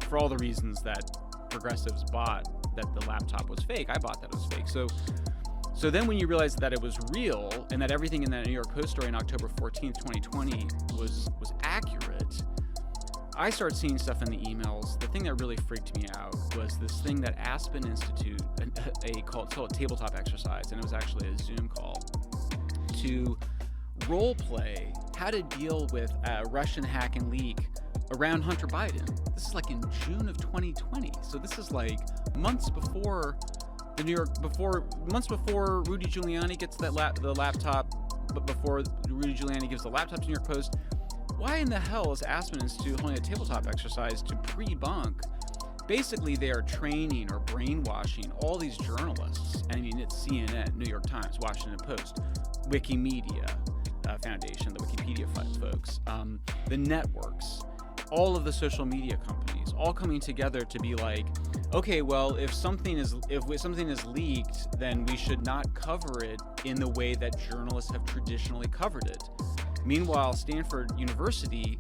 for all the reasons that progressives bought that the laptop was fake, I bought that it was fake. So then when you realize that it was real and that everything in that New York Post story on October 14th, 2020 was accurate, I started seeing stuff in the emails. The thing that really freaked me out was this thing that Aspen Institute, it's called a tabletop exercise, and it was actually a Zoom call, to role play how to deal with a Russian hack and leak around Hunter Biden. This is like in June of 2020. So this is like months before months before Rudy Giuliani gets the laptop, but before Rudy Giuliani gives the laptop to New York Post. Why in the hell is Aspen Institute holding a tabletop exercise to pre-bunk? Basically, they are training or brainwashing all these journalists. I mean, it's CNN, New York Times, Washington Post, Wikimedia Foundation, the Wikipedia folks, the networks, all of the social media companies, all coming together to be like, okay, well, if something is leaked, then we should not cover it in the way that journalists have traditionally covered it. Meanwhile, Stanford University,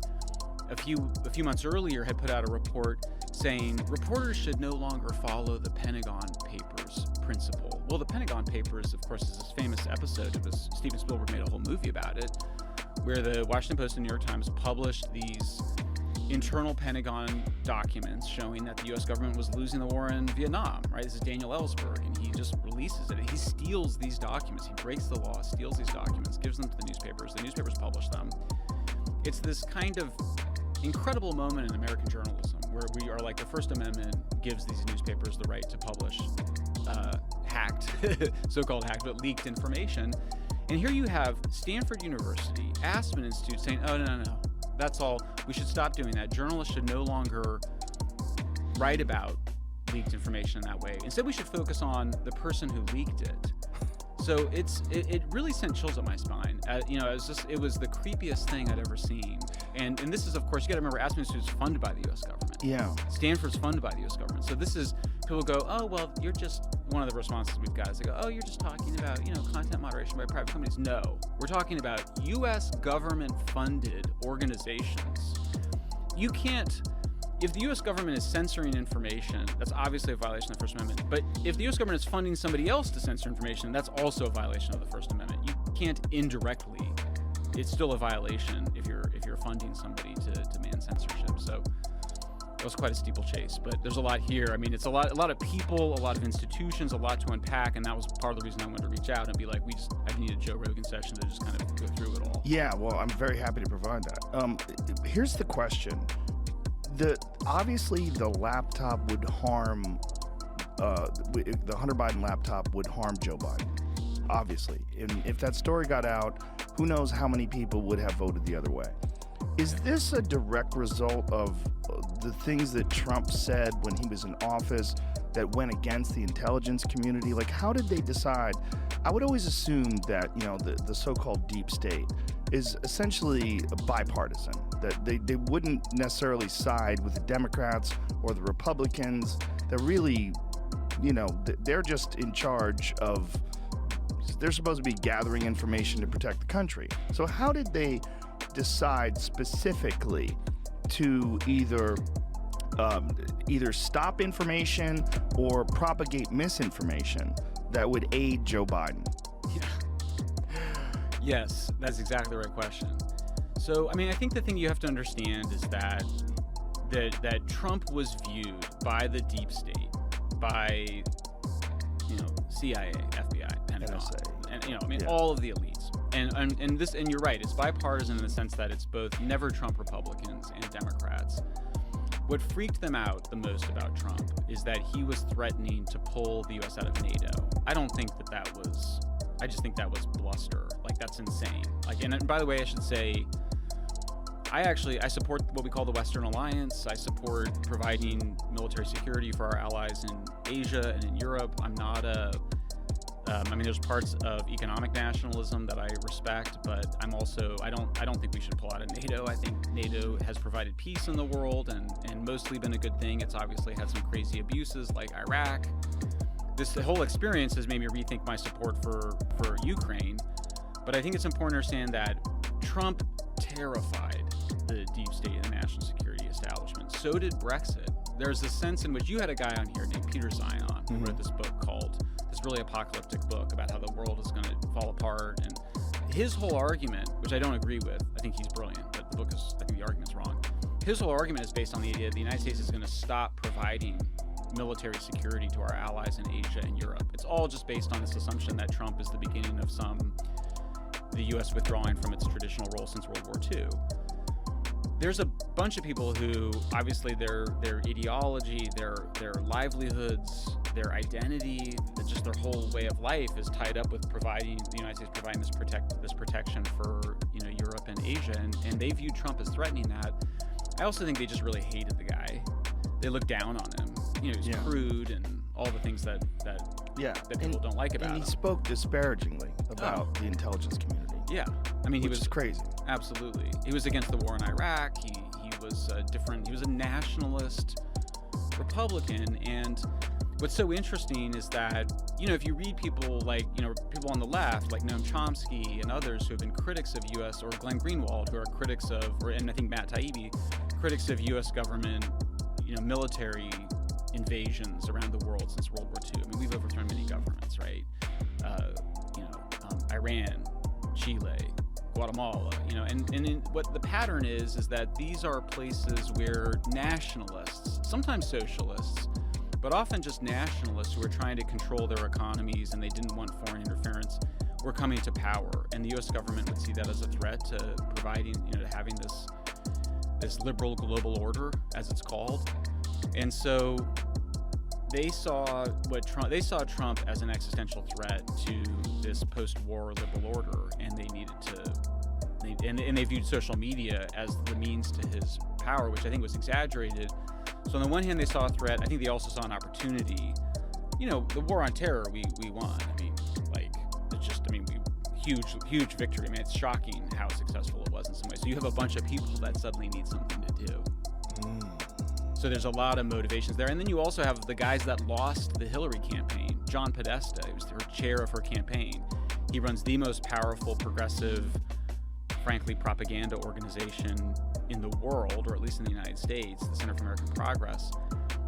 a few months earlier, had put out a report saying reporters should no longer follow the Pentagon Papers principle. Well, the Pentagon Papers, of course, is this famous episode. It was Steven Spielberg made a whole movie about it, where the Washington Post and New York Times published these internal Pentagon documents showing that the U.S. government was losing the war in Vietnam, right? This is Daniel Ellsberg, and he just releases it. He steals these documents. He breaks the law, steals these documents, gives them to the newspapers. The newspapers publish them. It's this kind of incredible moment in American journalism where we are like, the First Amendment gives these newspapers the right to publish hacked, so-called hacked, but leaked information. And here you have Stanford University, Aspen Institute saying, oh, no. That's all. We should stop doing that. Journalists should no longer write about leaked information in that way. Instead, we should focus on the person who leaked it. So it really sent chills up my spine. It was the creepiest thing I'd ever seen. And this is, of course, you got to remember, Aspen Institute is funded by the U.S. government. Yeah. Stanford's funded by the U.S. government. So this is, people go, oh, well, you're just, one of the responses we've got is they go, oh, you're just talking about, content moderation by private companies. No, we're talking about U.S. government-funded organizations. You can't, if the U.S. government is censoring information, that's obviously a violation of the First Amendment. But if the U.S. government is funding somebody else to censor information, that's also a violation of the First Amendment. You can't indirectly. It's still a violation if you're funding somebody to demand censorship. So that was quite a steeplechase. But there's a lot here. I mean, it's a lot of people, a lot of institutions, a lot to unpack, and that was part of the reason I wanted to reach out and be like, I need a Joe Rogan session to just kind of go through it all. Yeah, well, I'm very happy to provide that. Here's the question. Obviously the laptop would harm, the Hunter Biden laptop would harm Joe Biden, obviously. And if that story got out, who knows how many people would have voted the other way. Is this a direct result of the things that Trump said when he was in office that went against the intelligence community? Like, how did they decide? I would always assume that, the so-called deep state is essentially bipartisan, that they wouldn't necessarily side with the Democrats or the Republicans. They're really, they're just in charge of, they're supposed to be gathering information to protect the country. So how did they decide specifically to either stop information or propagate misinformation that would aid Joe Biden? Yeah. Yes, that's exactly the right question. So, I mean, I think the thing you have to understand is that Trump was viewed by the deep state, by CIA, FBI, Pentagon, NSA. All of the elites. And you're right, it's bipartisan in the sense that it's both never Trump Republicans and Democrats. What freaked them out the most about Trump is that he was threatening to pull the U.S. out of NATO. I just think that was bluster. Like, that's insane. Like, and by the way, I should say, I support what we call the Western Alliance. I support providing military security for our allies in Asia and in Europe. I'm not there's parts of economic nationalism that I respect, but I don't think we should pull out of NATO. I think NATO has provided peace in the world and mostly been a good thing. It's obviously had some crazy abuses like Iraq. This whole experience has made me rethink my support for Ukraine. But I think it's important to understand that Trump terrified the deep state and the national security establishment. So did Brexit. there's a sense in which you had a guy on here named Peter Zion who wrote this book called, this really apocalyptic book about how the world is going to fall apart. And his whole argument, which I don't agree with, I think he's brilliant, but the book is, I think the argument's wrong. His whole argument is based on the idea that the United States is going to stop providing military security to our allies in Asia and Europe. It's all just based on this assumption that Trump is the beginning of the U.S. withdrawing from its traditional role since World War II. There's a bunch of people who, obviously, their ideology, their livelihoods, their identity, just their whole way of life is tied up with the United States providing this protection for Europe and Asia, and they view Trump as threatening that. I also think they just really hated the guy. They looked down on him. He's crude and all the things that people don't like about him. And he spoke disparagingly about the intelligence community. Yeah, I mean, he was crazy. Absolutely, he was against the war in Iraq. He was different. He was a nationalist Republican, and what's so interesting is that if you read people like people on the left, like Noam Chomsky and others who have been critics of U.S. or Glenn Greenwald, who are critics of, and I think Matt Taibbi, critics of U.S. government, military invasions around the world since World War II. I mean, we've overthrown many governments, right? Iran, Chile, Guatemala, and what the pattern is that these are places where nationalists, sometimes socialists, but often just nationalists who are trying to control their economies and they didn't want foreign interference, were coming to power. And the U.S. government would see that as a threat to providing, to having this liberal global order, as it's called. And so they saw Trump as an existential threat to this post-war liberal order, and they needed to, and they viewed social media as the means to his power, which I think was exaggerated. So on the one hand, they saw a threat. I think they also saw an opportunity. The war on terror, we won. I mean, huge victory. I mean, it's shocking how successful it was in some ways. So you have a bunch of people that suddenly need something to do. So there's a lot of motivations there. And then you also have the guys that lost the Hillary campaign. John Podesta, he was the chair of her campaign. He runs the most powerful, progressive, frankly, propaganda organization in the world, or at least in the United States, the Center for American Progress.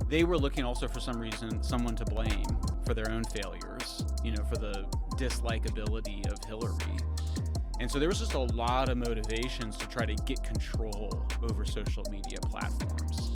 They were looking also for some reason, someone to blame for their own failures, for the dislikability of Hillary. And so there was just a lot of motivations to try to get control over social media platforms.